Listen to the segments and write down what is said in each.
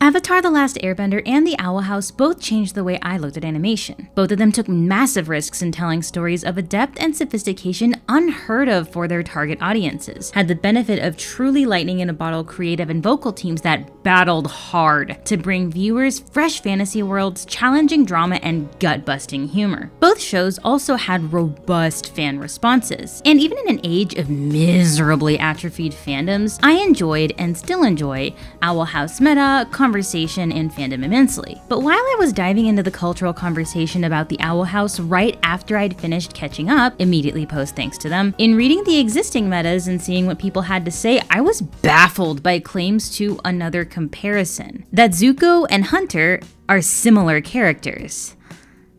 Avatar: The Last Airbender and The Owl House both changed the way I looked at animation. Both of them took massive risks in telling stories of a depth and sophistication unheard of for their target audiences, had the benefit of truly lightning-in-a-bottle creative and vocal teams that battled hard to bring viewers fresh fantasy worlds, challenging drama, and gut-busting humor. Both shows also had robust fan responses, and even in an age of miserably atrophied fandoms, I enjoyed and still enjoy Owl House meta, conversation, and fandom immensely. But while I was diving into the cultural conversation about the Owl House right after I'd finished catching up, immediately post thanks to them, in reading the existing metas and seeing what people had to say, I was baffled by claims to another comparison, that Zuko and Hunter are similar characters.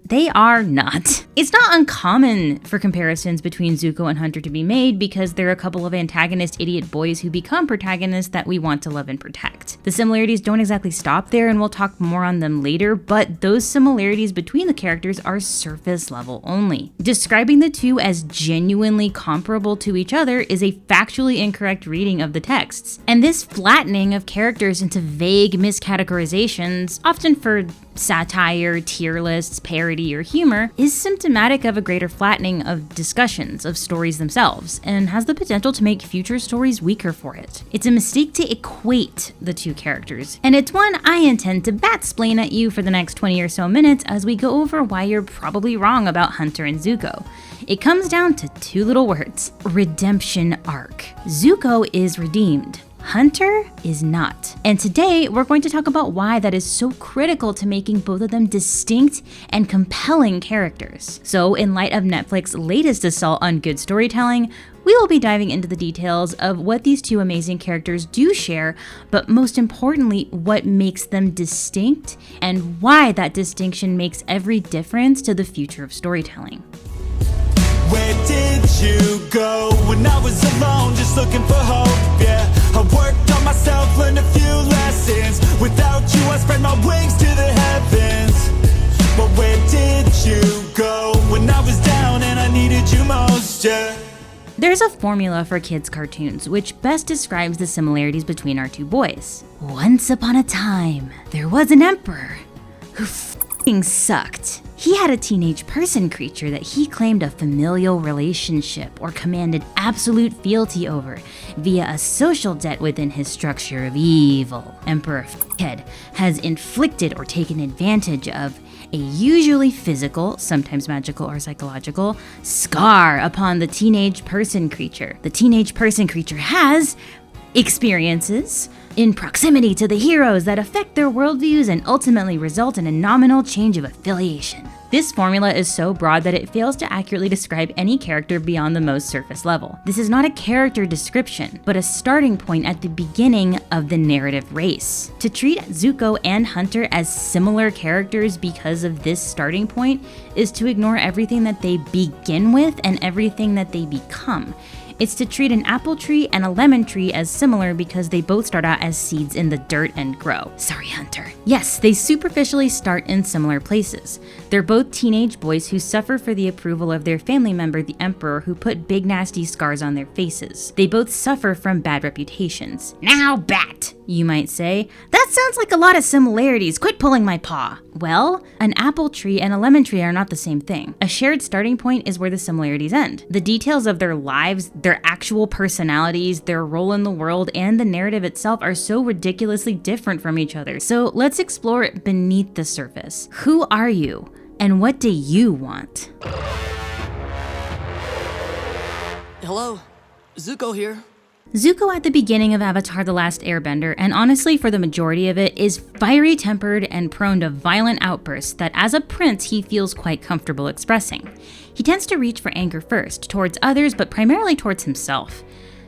They are not. It's not uncommon for comparisons between Zuko and Hunter to be made because they're a couple of antagonist idiot boys who become protagonists that we want to love and protect. The similarities don't exactly stop there, and we'll talk more on them later, but those similarities between the characters are surface level only. Describing the two as genuinely comparable to each other is a factually incorrect reading of the texts. And this flattening of characters into vague miscategorizations, often for satire, tier lists, parody, or humor, is symptomatic of a greater flattening of discussions of stories themselves, and has the potential to make future stories weaker for it. It's a mistake to equate the two characters, and it's one I intend to bat-splain at you for the next 20 or so minutes as we go over why you're probably wrong about Hunter and Zuko. It comes down to two little words: redemption arc. Zuko is redeemed. Hunter is not. And today, we're going to talk about why that is so critical to making both of them distinct and compelling characters. So, in light of Netflix's latest assault on good storytelling, we will be diving into the details of what these two amazing characters do share, but most importantly, what makes them distinct and why that distinction makes every difference to the future of storytelling. Where did you go when I was alone, just looking for hope? Yeah, I worked on myself, learned a few lessons. Without you, I spread my wings to the heavens. But where did you go when I was down and I needed you most? Yeah. There's a formula for kids' cartoons which best describes the similarities between our two boys. Once upon a time, there was an emperor who f***ing sucked. He had a teenage person creature that he claimed a familial relationship or commanded absolute fealty over via a social debt within his structure of evil. Emperor F***head has inflicted or taken advantage of a usually physical, sometimes magical or psychological, scar upon the teenage person creature. The teenage person creature has experiences in proximity to the heroes that affect their worldviews and ultimately result in a nominal change of affiliation. This formula is so broad that it fails to accurately describe any character beyond the most surface level. This is not a character description, but a starting point at the beginning of the narrative race. To treat Zuko and Hunter as similar characters because of this starting point is to ignore everything that they begin with and everything that they become. It's to treat an apple tree and a lemon tree as similar because they both start out as seeds in the dirt and grow. Sorry, Hunter. Yes, they superficially start in similar places. They're both teenage boys who suffer for the approval of their family member, the Emperor, who put big nasty scars on their faces. They both suffer from bad reputations. Now bat, you might say. That sounds like a lot of similarities. Quit pulling my paw. Well, an apple tree and a lemon tree are not the same thing. A shared starting point is where the similarities end. The details of their lives, their actual personalities, their role in the world, and the narrative itself are so ridiculously different from each other. So let's explore it beneath the surface. Who are you? And what do you want? Hello, Zuko here. Zuko at the beginning of Avatar: The Last Airbender, and honestly for the majority of it, is fiery-tempered and prone to violent outbursts that as a prince he feels quite comfortable expressing. He tends to reach for anger first, towards others but primarily towards himself.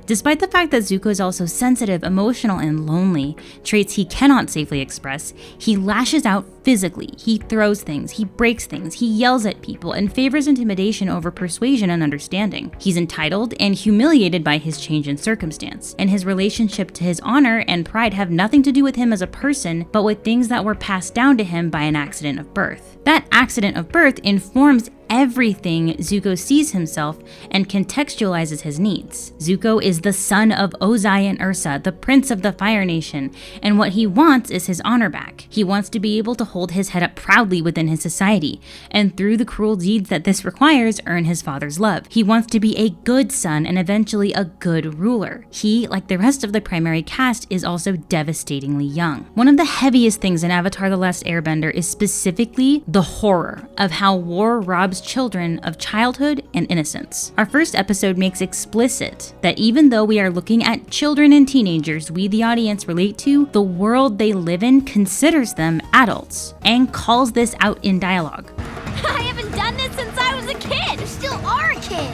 Despite the fact that Zuko is also sensitive, emotional, and lonely, traits he cannot safely express, he lashes out physically. He throws things, he breaks things, he yells at people, and favors intimidation over persuasion and understanding. He's entitled and humiliated by his change in circumstance, and his relationship to his honor and pride have nothing to do with him as a person, but with things that were passed down to him by an accident of birth. That accident of birth informs everything Zuko sees himself and contextualizes his needs. Zuko is the son of Ozai and Ursa, the prince of the Fire Nation, and what he wants is his honor back. He wants to be able to hold his head up proudly within his society, and through the cruel deeds that this requires, earn his father's love. He wants to be a good son and eventually a good ruler. He, like the rest of the primary cast, is also devastatingly young. One of the heaviest things in Avatar: The Last Airbender is specifically the horror of how war robs children of childhood and innocence. Our first episode makes explicit that even though we are looking at children and teenagers we the audience relate to, the world they live in considers them adults. Aang calls this out in dialogue. I haven't done this since I was a kid! You still are a kid!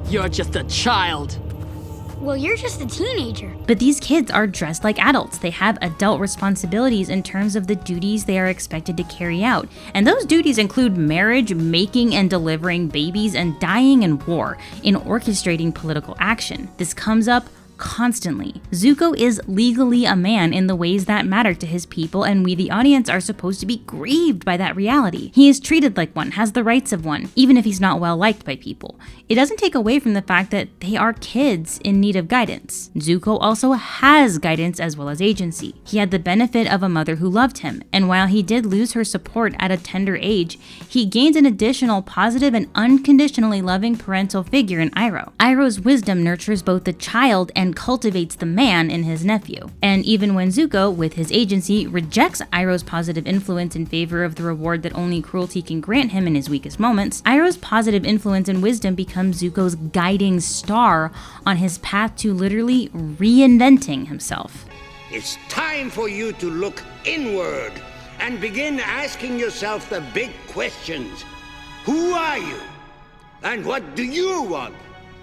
You're just a child. Well, you're just a teenager. But these kids are dressed like adults. They have adult responsibilities in terms of the duties they are expected to carry out. And those duties include marriage, making and delivering babies, and dying in war, in orchestrating political action. This comes up constantly. Zuko is legally a man in the ways that matter to his people, and we the audience are supposed to be grieved by that reality. He is treated like one, has the rights of one, even if he's not well liked by people. It doesn't take away from the fact that they are kids in need of guidance. Zuko also has guidance as well as agency. He had the benefit of a mother who loved him, and while he did lose her support at a tender age, he gained an additional positive and unconditionally loving parental figure in Iroh. Iroh's wisdom nurtures both the child and cultivates the man in his nephew. And even when Zuko, with his agency, rejects Iroh's positive influence in favor of the reward that only cruelty can grant him in his weakest moments, Iroh's positive influence and wisdom becomes Zuko's guiding star on his path to literally reinventing himself. It's time for you to look inward and begin asking yourself the big questions. Who are you? And what do you want?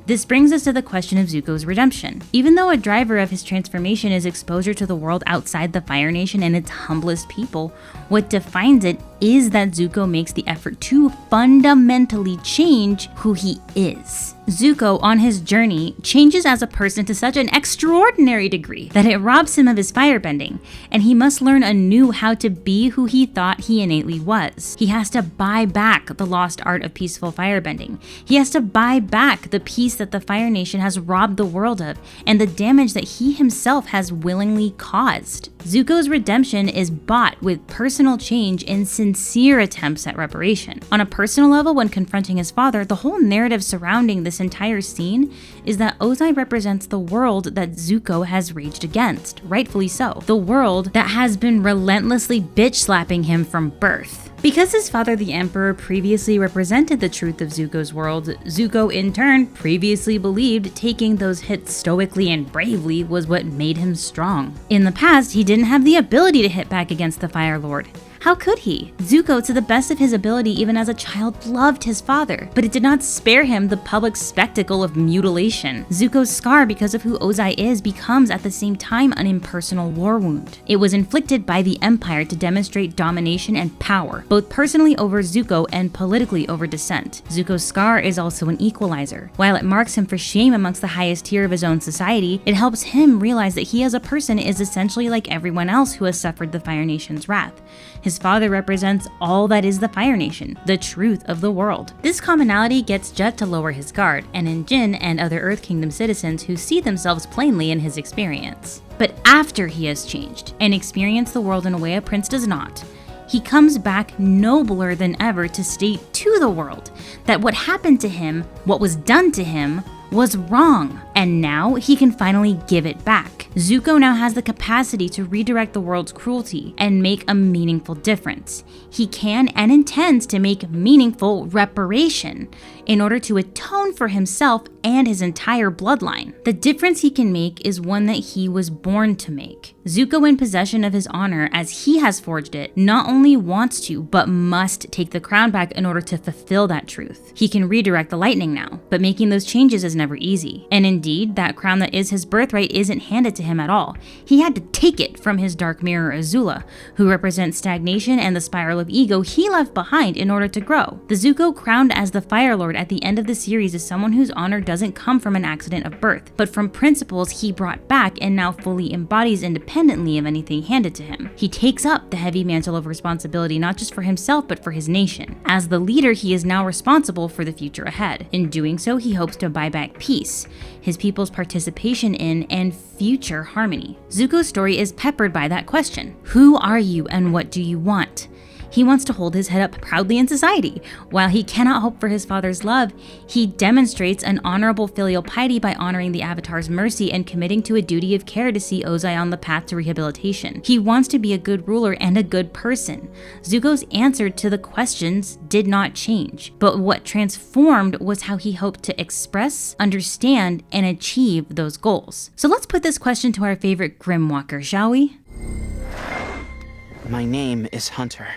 This brings us to the question of Zuko's redemption. Even though a driver of his transformation is exposure to the world outside the Fire Nation and its humblest people, what defines it is that Zuko makes the effort to fundamentally change who he is. Zuko, on his journey, changes as a person to such an extraordinary degree that it robs him of his firebending, and he must learn anew how to be who he thought he innately was. He has to buy back the lost art of peaceful firebending. He has to buy back the peace that the Fire Nation has robbed the world of, and the damage that he himself has willingly caused. Zuko's redemption is bought with personal change and sincere attempts at reparation. On a personal level, when confronting his father, the whole narrative surrounding this entire scene is that Ozai represents the world that Zuko has raged against, rightfully so. The world that has been relentlessly bitch-slapping him from birth. Because his father, the Emperor, previously represented the truth of Zuko's world, Zuko in turn previously believed taking those hits stoically and bravely was what made him strong. In the past, he didn't have the ability to hit back against the Fire Lord. How could he? Zuko, to the best of his ability even as a child, loved his father, but it did not spare him the public spectacle of mutilation. Zuko's scar because of who Ozai is becomes at the same time an impersonal war wound. It was inflicted by the Empire to demonstrate domination and power, both personally over Zuko and politically over dissent. Zuko's scar is also an equalizer. While it marks him for shame amongst the highest tier of his own society, it helps him realize that he as a person is essentially like everyone else who has suffered the Fire Nation's wrath. His father represents all that is the Fire Nation, the truth of the world. This commonality gets Jet to lower his guard, and in Jin and other Earth Kingdom citizens who see themselves plainly in his experience. But after he has changed and experienced the world in a way a prince does not, he comes back nobler than ever to state to the world that what happened to him, what was done to him, was wrong, and now he can finally give it back. Zuko now has the capacity to redirect the world's cruelty and make a meaningful difference. He can and intends to make meaningful reparation in order to atone for himself and his entire bloodline. The difference he can make is one that he was born to make. Zuko, in possession of his honor as he has forged it, not only wants to, but must take the crown back in order to fulfill that truth. He can redirect the lightning now, but making those changes is never easy. And indeed, that crown that is his birthright isn't handed to him at all. He had to take it from his dark mirror Azula, who represents stagnation and the spiral of ego he left behind in order to grow. The Zuko crowned as the Fire Lord at the end of the series is someone whose honor doesn't come from an accident of birth, but from principles he brought back and now fully embodies independently of anything handed to him. He takes up the heavy mantle of responsibility not just for himself but for his nation. As the leader, he is now responsible for the future ahead. In doing so, he hopes to buy back peace, his people's participation in, and future harmony. Zuko's story is peppered by that question. Who are you and what do you want? He wants to hold his head up proudly in society. While he cannot hope for his father's love, he demonstrates an honorable filial piety by honoring the Avatar's mercy and committing to a duty of care to see Ozai on the path to rehabilitation. He wants to be a good ruler and a good person. Zuko's answer to the questions did not change, but what transformed was how he hoped to express, understand, and achieve those goals. So let's put this question to our favorite Grimwalker, shall we? My name is Hunter.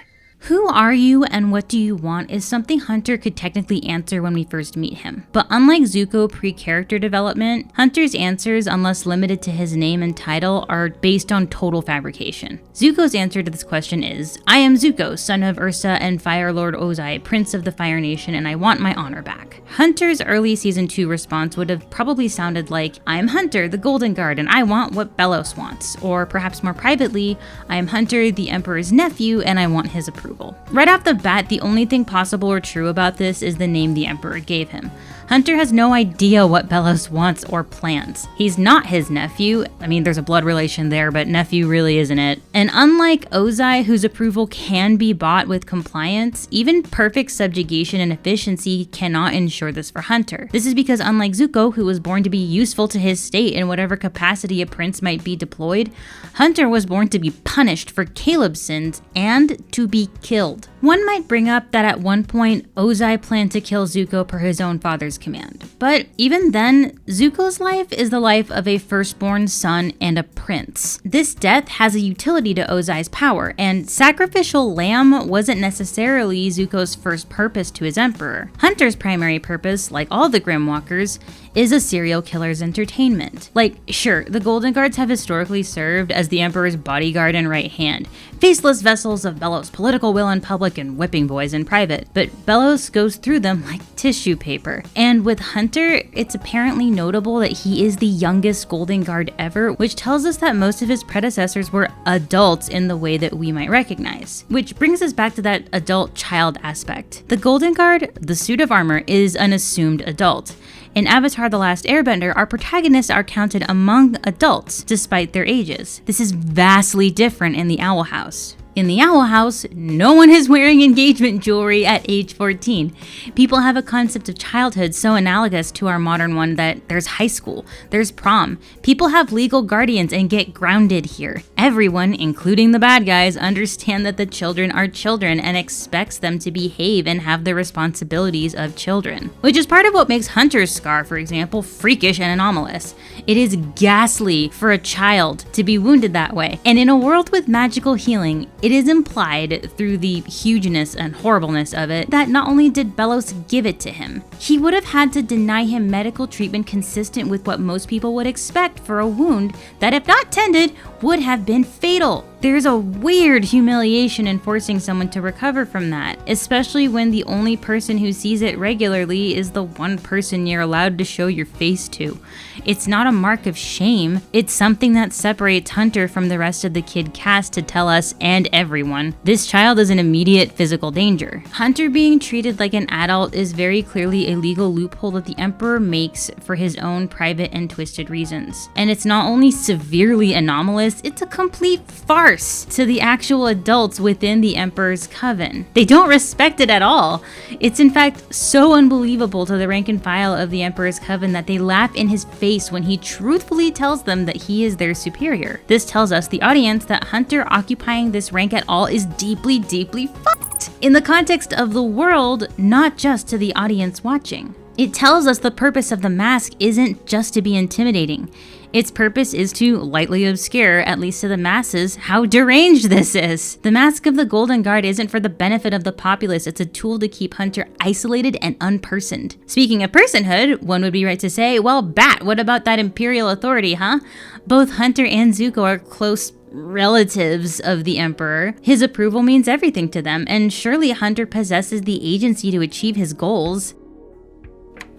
Who are you and what do you want is something Hunter could technically answer when we first meet him. But unlike Zuko pre-character development, Hunter's answers, unless limited to his name and title, are based on total fabrication. Zuko's answer to this question is, I am Zuko, son of Ursa and Fire Lord Ozai, Prince of the Fire Nation, and I want my honor back. Hunter's early season 2 response would have probably sounded like, I am Hunter, the Golden Guard, and I want what Belos wants. Or perhaps more privately, I am Hunter, the Emperor's nephew, and I want his approval. Right off the bat, the only thing possible or true about this is the name the Emperor gave him. Hunter has no idea what Belos wants or plans. He's not his nephew. I mean, there's a blood relation there, but nephew really isn't it. And unlike Ozai, whose approval can be bought with compliance, even perfect subjugation and efficiency cannot ensure this for Hunter. This is because unlike Zuko, who was born to be useful to his state in whatever capacity a prince might be deployed, Hunter was born to be punished for Caleb's sins and to be killed. One might bring up that at one point, Ozai planned to kill Zuko per his own father's command. But even then, Zuko's life is the life of a firstborn son and a prince. This death has a utility to Ozai's power, and sacrificial lamb wasn't necessarily Zuko's first purpose to his emperor. Hunter's primary purpose, like all the Grimwalkers, is a serial killer's entertainment. Like, sure, the Golden Guards have historically served as the Emperor's bodyguard and right hand, faceless vessels of Belos' political will in public and whipping boys in private, but Belos goes through them like tissue paper. And with Hunter, it's apparently notable that he is the youngest Golden Guard ever, which tells us that most of his predecessors were adults in the way that we might recognize. Which brings us back to that adult-child aspect. The Golden Guard, the suit of armor, is an assumed adult. In Avatar: The Last Airbender, our protagonists are counted among adults, despite their ages. This is vastly different in the Owl House. In the Owl House, no one is wearing engagement jewelry at age 14. People have a concept of childhood so analogous to our modern one that there's high school, there's prom. People have legal guardians and get grounded here. Everyone, including the bad guys, understand that the children are children and expects them to behave and have the responsibilities of children. Which is part of what makes Hunter's scar, for example, freakish and anomalous. It is ghastly for a child to be wounded that way. And in a world with magical healing, it is implied through the hugeness and horribleness of it that not only did Belos give it to him, he would have had to deny him medical treatment consistent with what most people would expect for a wound that, if not tended, would have been fatal. There's a weird humiliation in forcing someone to recover from that, especially when the only person who sees it regularly is the one person you're allowed to show your face to. It's not a mark of shame, it's something that separates Hunter from the rest of the kid cast to tell us, and everyone, this child is in immediate physical danger. Hunter being treated like an adult is very clearly a legal loophole that the Emperor makes for his own private and twisted reasons. And it's not only severely anomalous, it's a complete farce to the actual adults within the Emperor's coven. They don't respect it at all. It's in fact so unbelievable to the rank and file of the Emperor's coven that they laugh in his face when he truthfully tells them that he is their superior. This tells us, the audience, that Hunter occupying this rank at all is deeply, deeply fucked in the context of the world, not just to the audience watching. It tells us the purpose of the mask isn't just to be intimidating. Its purpose is to lightly obscure, at least to the masses, how deranged this is. The Mask of the Golden Guard isn't for the benefit of the populace, it's a tool to keep Hunter isolated and unpersoned. Speaking of personhood, one would be right to say, well, Bat, what about that imperial authority, huh? Both Hunter and Zuko are close relatives of the Emperor. His approval means everything to them, and surely Hunter possesses the agency to achieve his goals.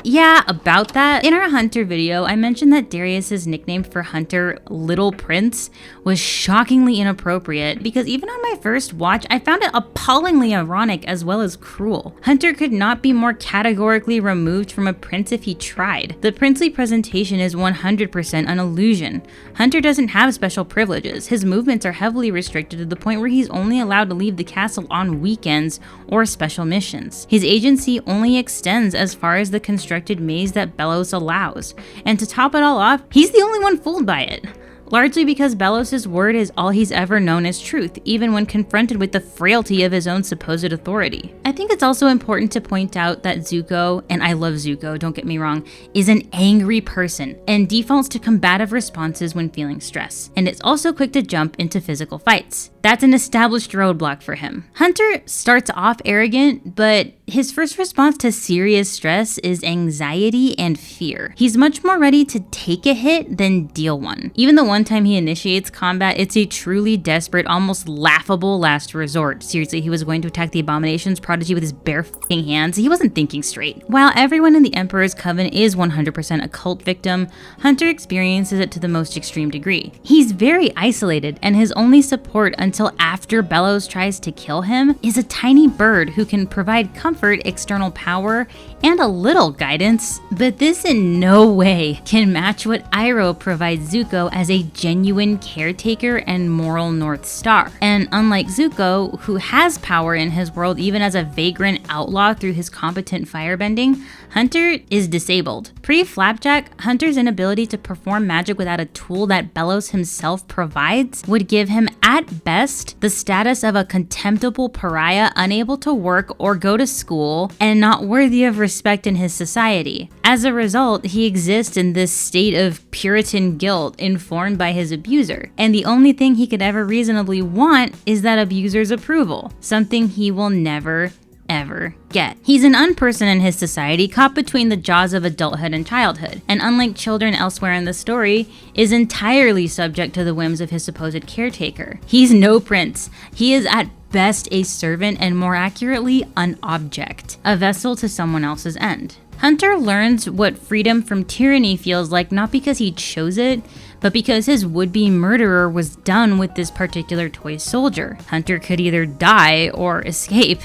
Yeah, about that. In our Hunter video, I mentioned that Darius's nickname for Hunter, Little Prince, was shockingly inappropriate because even on my first watch, I found it appallingly ironic as well as cruel. Hunter could not be more categorically removed from a prince if he tried. The princely presentation is 100% an illusion. Hunter doesn't have special privileges. His movements are heavily restricted to the point where he's only allowed to leave the castle on weekends or special missions. His agency only extends as far as the constructed maze that Belos allows, and to top it all off, he's the only one fooled by it. Largely because Belos' word is all he's ever known as truth, even when confronted with the frailty of his own supposed authority. I think it's also important to point out that Zuko, and I love Zuko, don't get me wrong, is an angry person and defaults to combative responses when feeling stress, and it's also quick to jump into physical fights. That's an established roadblock for him. Hunter starts off arrogant, but his first response to serious stress is anxiety and fear. He's much more ready to take a hit than deal one. Even the one time he initiates combat, it's a truly desperate, almost laughable last resort. Seriously, he was going to attack the Abomination's prodigy with his bare f***ing hands. He wasn't thinking straight. While everyone in the Emperor's Coven is 100% a cult victim, Hunter experiences it to the most extreme degree. He's very isolated, and his only support until after Belos tries to kill him is a tiny bird who can provide comfort, external power, and a little guidance, but this in no way can match what Iroh provides Zuko as a genuine caretaker and moral North Star. And unlike Zuko, who has power in his world even as a vagrant outlaw through his competent firebending, Hunter is disabled. Pre-Flapjack, Hunter's inability to perform magic without a tool that Belos himself provides would give him, at best, the status of a contemptible pariah unable to work or go to school and not worthy of respect in his society. As a result, he exists in this state of Puritan guilt informed by his abuser, and the only thing he could ever reasonably want is that abuser's approval, something he will never ever get. He's an unperson in his society, caught between the jaws of adulthood and childhood, and unlike children elsewhere in the story, is entirely subject to the whims of his supposed caretaker. He's no prince. He is at best a servant, and more accurately, an object, a vessel to someone else's end. Hunter learns what freedom from tyranny feels like not because he chose it, but because his would-be murderer was done with this particular toy soldier. Hunter could either die or escape,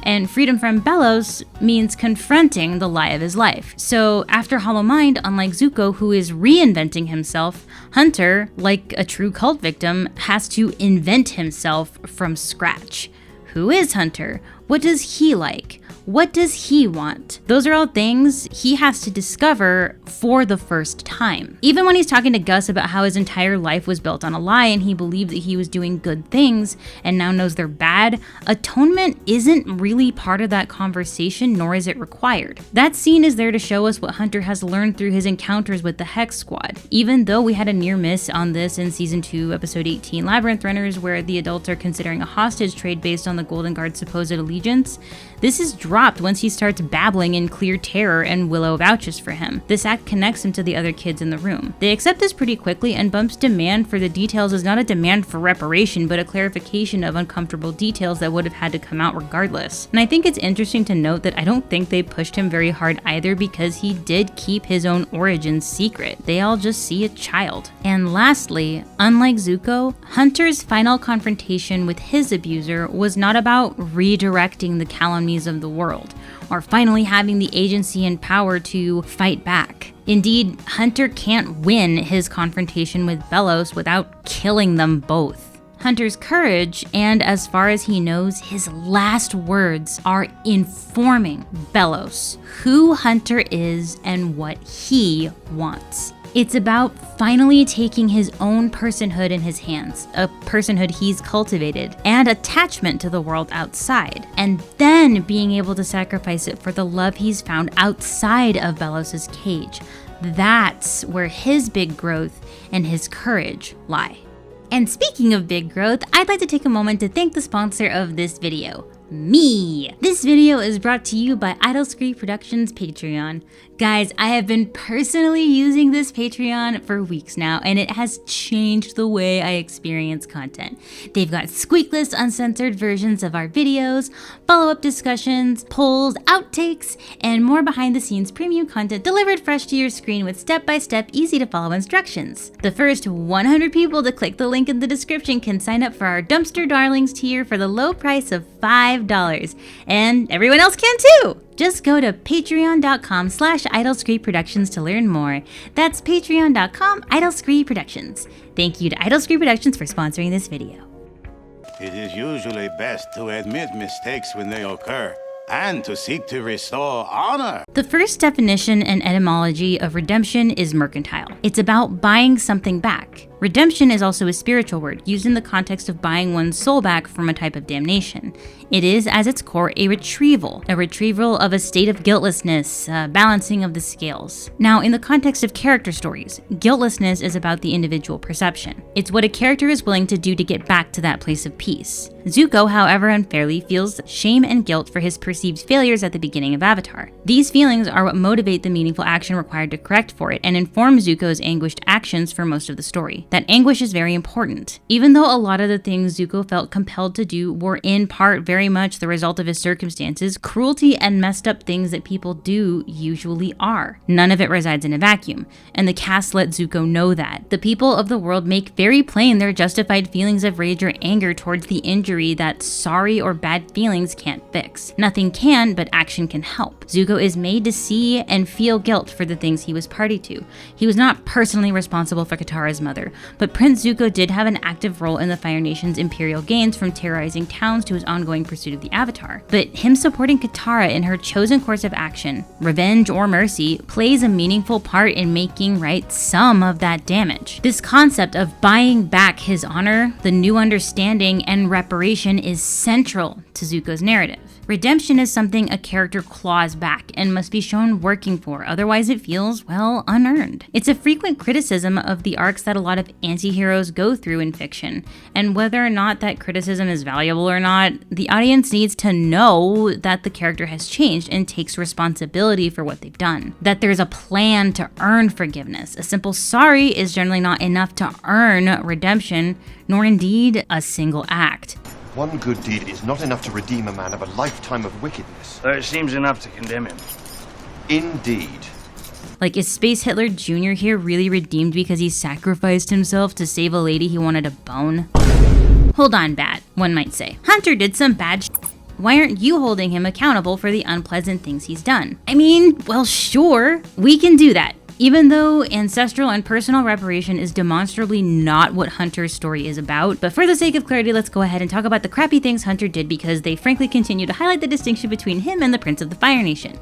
and freedom from Belos means confronting the lie of his life. So after Hollow Mind, unlike Zuko, who is reinventing himself, Hunter, like a true cult victim, has to invent himself from scratch. Who is Hunter? What does he like? What does he want? Those are all things he has to discover for the first time. Even when he's talking to Gus about how his entire life was built on a lie and he believed that he was doing good things and now knows they're bad, atonement isn't really part of that conversation, nor is it required. That scene is there to show us what Hunter has learned through his encounters with the Hex Squad. Even though we had a near miss on this in Season 2, Episode 18, Labyrinth Runners, where the adults are considering a hostage trade based on the Golden Guard's supposed allegiance, this is dropped once he starts babbling in clear terror and Willow vouches for him. This act connects him to the other kids in the room. They accept this pretty quickly, and Bump's demand for the details is not a demand for reparation, but a clarification of uncomfortable details that would have had to come out regardless. And I think it's interesting to note that I don't think they pushed him very hard either, because he did keep his own origins secret. They all just see a child. And lastly, unlike Zuko, Hunter's final confrontation with his abuser was not about redirecting the calumnies of the world, or finally having the agency and power to fight back. Indeed, Hunter can't win his confrontation with Belos without killing them both. Hunter's courage, and as far as he knows, his last words are informing Belos who Hunter is and what he wants. It's about finally taking his own personhood in his hands, a personhood he's cultivated, and attachment to the world outside, and then being able to sacrifice it for the love he's found outside of Belos' cage. That's where his big growth and his courage lie. And speaking of big growth, I'd like to take a moment to thank the sponsor of this video, me. This video is brought to you by idlescree Productions Patreon. Guys, I have been personally using this Patreon for weeks now, and it has changed the way I experience content. They've got squeakless, uncensored versions of our videos, follow-up discussions, polls, outtakes, and more behind-the-scenes premium content delivered fresh to your screen with step-by-step, easy-to-follow instructions. The first 100 people to click the link in the description can sign up for our Dumpster Darlings tier for the low price of $5, and everyone else can too! Just go to patreon.com/idlescree Productions to learn more. That's patreon.com/idlescree Productions. Thank you to idlescree Productions for sponsoring this video. It is usually best to admit mistakes when they occur, and to seek to restore honor. The first definition and etymology of redemption is mercantile. It's about buying something back. Redemption is also a spiritual word, used in the context of buying one's soul back from a type of damnation. It is, as its core, a retrieval of a state of guiltlessness, balancing of the scales. Now, in the context of character stories, guiltlessness is about the individual perception. It's what a character is willing to do to get back to that place of peace. Zuko, however, unfairly feels shame and guilt for his perceived failures at the beginning of Avatar. These feelings are what motivate the meaningful action required to correct for it and inform Zuko's anguished actions for most of the story. That anguish is very important. Even though a lot of the things Zuko felt compelled to do were in part very much the result of his circumstances, cruelty and messed up things that people do usually are. None of it resides in a vacuum, and the cast let Zuko know that. The people of the world make very plain their justified feelings of rage or anger towards the injury that sorry or bad feelings can't fix. Nothing can, but action can help. Zuko is made to see and feel guilt for the things he was party to. He was not personally responsible for Katara's mother, but Prince Zuko did have an active role in the Fire Nation's imperial gains, from terrorizing towns to his ongoing pursuit of the Avatar. But him supporting Katara in her chosen course of action, revenge or mercy, plays a meaningful part in making right some of that damage. This concept of buying back his honor, the new understanding, and reparation is central to Zuko's narrative. Redemption is something a character claws back and must be shown working for, otherwise it feels, well, unearned. It's a frequent criticism of the arcs that a lot of anti-heroes go through in fiction, and whether or not that criticism is valuable or not, the audience needs to know that the character has changed and takes responsibility for what they've done. That there's a plan to earn forgiveness. A simple sorry is generally not enough to earn redemption, nor indeed a single act. One good deed is not enough to redeem a man of a lifetime of wickedness. Though it seems enough to condemn him. Indeed. Like, is Space Hitler Jr. here really redeemed because he sacrificed himself to save a lady he wanted to bone? Hold on, Bat, one might say. Hunter did some bad shit. Why aren't you holding him accountable for the unpleasant things he's done? I mean, well, sure, we can do that. Even though ancestral and personal reparation is demonstrably not what Hunter's story is about, but for the sake of clarity, let's go ahead and talk about the crappy things Hunter did, because they frankly continue to highlight the distinction between him and the Prince of the Fire Nation.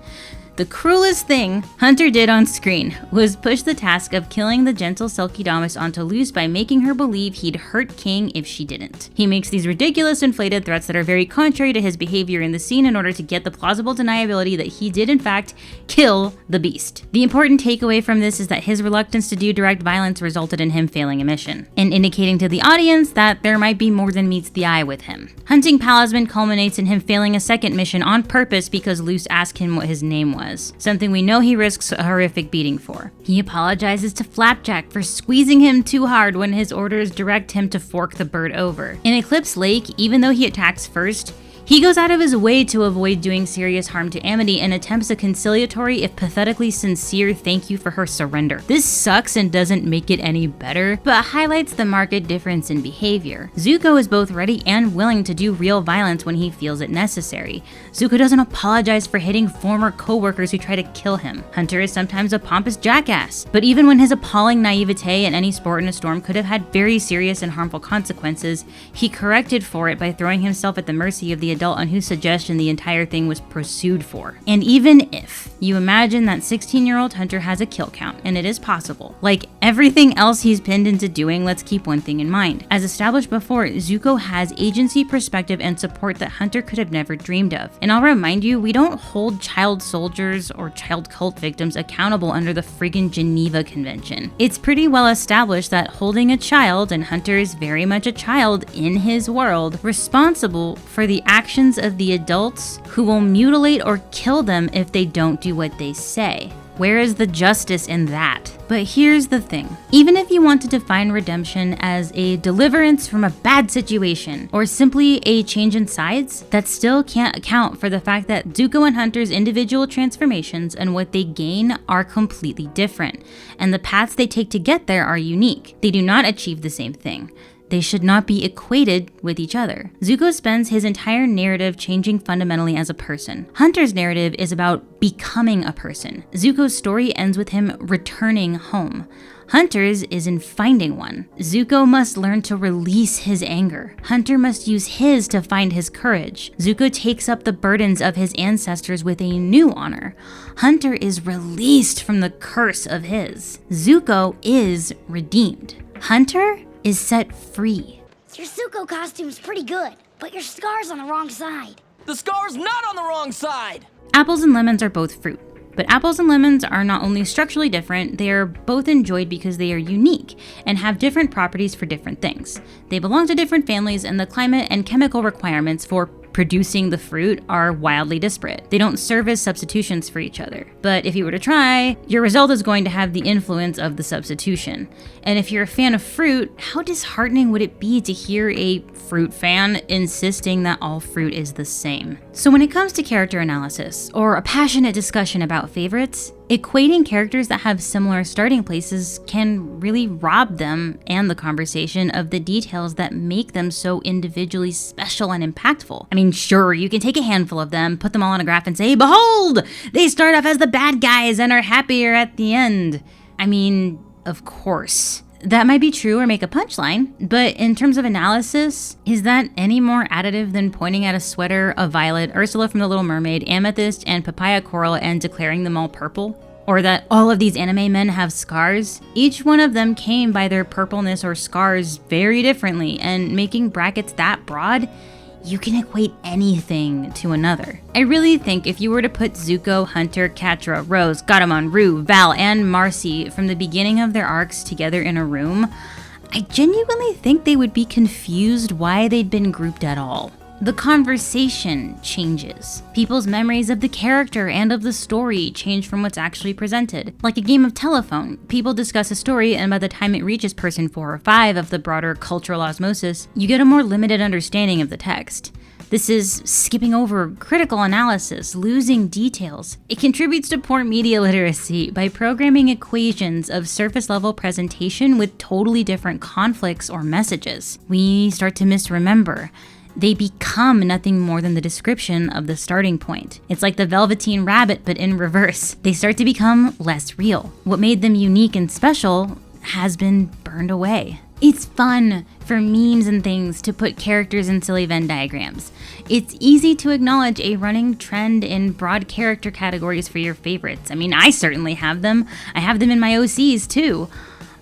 The cruelest thing Hunter did on screen was push the task of killing the gentle Selkie-Damas onto Luce by making her believe he'd hurt King if she didn't. He makes these ridiculous inflated threats that are very contrary to his behavior in the scene in order to get the plausible deniability that he did in fact kill the beast. The important takeaway from this is that his reluctance to do direct violence resulted in him failing a mission, and indicating to the audience that there might be more than meets the eye with him. Hunting Palisman culminates in him failing a second mission on purpose because Luce asked him what his name was. Something we know he risks a horrific beating for. He apologizes to Flapjack for squeezing him too hard when his orders direct him to fork the bird over. In Eclipse Lake, even though he attacks first, he goes out of his way to avoid doing serious harm to Amity and attempts a conciliatory, if pathetically sincere, thank you for her surrender. This sucks and doesn't make it any better, but highlights the marked difference in behavior. Zuko is both ready and willing to do real violence when he feels it necessary. Zuko doesn't apologize for hitting former co-workers who try to kill him. Hunter is sometimes a pompous jackass, but even when his appalling naivete in any sport in a storm could have had very serious and harmful consequences, he corrected for it by throwing himself at the mercy of the adult on whose suggestion the entire thing was pursued for. And even if you imagine that 16-year-old Hunter has a kill count, and it is possible, like everything else he's pinned into doing, let's keep one thing in mind. As established before, Zuko has agency, perspective, and support that Hunter could have never dreamed of. And I'll remind you, we don't hold child soldiers or child cult victims accountable under the friggin' Geneva Convention. It's pretty well established that holding a child, and Hunter is very much a child in his world, responsible for the actions actions of the adults who will mutilate or kill them if they don't do what they say. Where is the justice in that? But here's the thing. Even if you want to define redemption as a deliverance from a bad situation, or simply a change in sides, that still can't account for the fact that Zuko and Hunter's individual transformations and what they gain are completely different, and the paths they take to get there are unique. They do not achieve the same thing. They should not be equated with each other. Zuko spends his entire narrative changing fundamentally as a person. Hunter's narrative is about becoming a person. Zuko's story ends with him returning home. Hunter's is in finding one. Zuko must learn to release his anger. Hunter must use his to find his courage. Zuko takes up the burdens of his ancestors with a new honor. Hunter is released from the curse of his. Zuko is redeemed. Hunter is set free. Your Zuko costume's pretty good, but your scar's on the wrong side. The scar's not on the wrong side! Apples and lemons are both fruit. But apples and lemons are not only structurally different, they are both enjoyed because they are unique and have different properties for different things. They belong to different families, and the climate and chemical requirements for producing the fruit are wildly disparate. They don't serve as substitutions for each other. But if you were to try, your result is going to have the influence of the substitution. And if you're a fan of fruit, how disheartening would it be to hear a fruit fan insisting that all fruit is the same? So when it comes to character analysis, or a passionate discussion about favorites, equating characters that have similar starting places can really rob them and the conversation of the details that make them so individually special and impactful. I mean, sure, you can take a handful of them, put them all on a graph and say, behold, they start off as the bad guys and are happier at the end. I mean, of course. That might be true or make a punchline, but in terms of analysis, is that any more additive than pointing at a sweater of Violet, Ursula from The Little Mermaid, Amethyst, and Papaya Coral and declaring them all purple? Or that all of these anime men have scars? Each one of them came by their purpleness or scars very differently, and making brackets that broad, you can equate anything to another. I really think if you were to put Zuko, Hunter, Catra, Rose, Garamon, Rue, Val, and Marcy from the beginning of their arcs together in a room, I genuinely think they would be confused why they'd been grouped at all. The conversation changes. People's memories of the character and of the story change from what's actually presented. Like a game of telephone, people discuss a story, and by the time it reaches person 4 or 5 of the broader cultural osmosis, you get a more limited understanding of the text. This is skipping over critical analysis, losing details. It contributes to poor media literacy by programming equations of surface-level presentation with totally different conflicts or messages. We start to misremember. They become nothing more than the description of the starting point. It's like the Velveteen Rabbit, but in reverse. They start to become less real. What made them unique and special has been burned away. It's fun for memes and things to put characters in silly Venn diagrams. It's easy to acknowledge a running trend in broad character categories for your favorites. I mean, I certainly have them. I have them in my OCs too.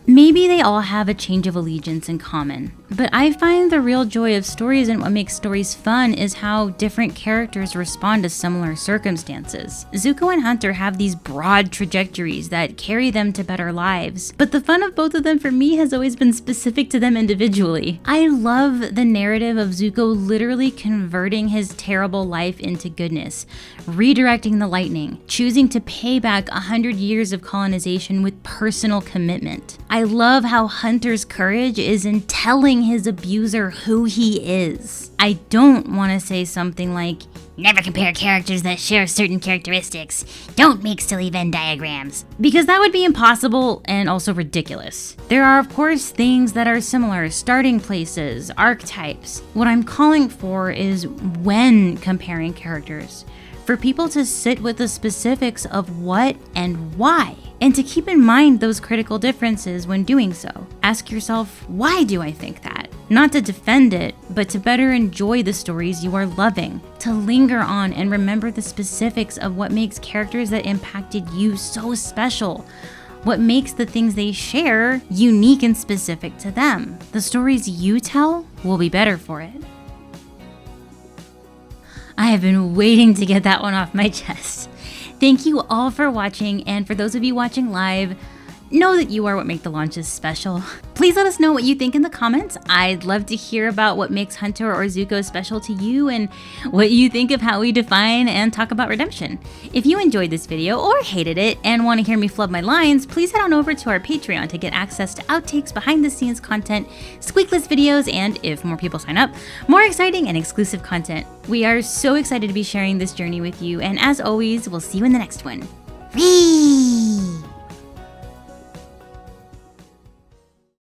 Maybe they all have a change of allegiance in common, but I find the real joy of stories and what makes stories fun is how different characters respond to similar circumstances. Zuko and Hunter have these broad trajectories that carry them to better lives, but the fun of both of them for me has always been specific to them individually. I love the narrative of Zuko literally converting his terrible life into goodness, redirecting the lightning, choosing to pay back 100 years of colonization with personal commitment. I love how Hunter's courage is in telling his abuser who he is. I don't want to say something like, never compare characters that share certain characteristics. Don't make silly Venn diagrams. Because that would be impossible and also ridiculous. There are, of course, things that are similar, starting places, archetypes. What I'm calling for is when comparing characters, for people to sit with the specifics of what and why, and to keep in mind those critical differences when doing so. Ask yourself, why do I think that? Not to defend it, but to better enjoy the stories you are loving, to linger on and remember the specifics of what makes characters that impacted you so special, what makes the things they share unique and specific to them. The stories you tell will be better for it. I have been waiting to get that one off my chest. Thank you all for watching, and for those of you watching live, know that you are what make the launches special. Please let us know what you think in the comments. I'd love to hear about what makes Hunter or Zuko special to you and what you think of how we define and talk about redemption. If you enjoyed this video or hated it and want to hear me flub my lines, please head on over to our Patreon to get access to outtakes, behind the scenes content, squeakless videos, and if more people sign up, more exciting and exclusive content. We are so excited to be sharing this journey with you, and as always, we'll see you in the next one. Whee!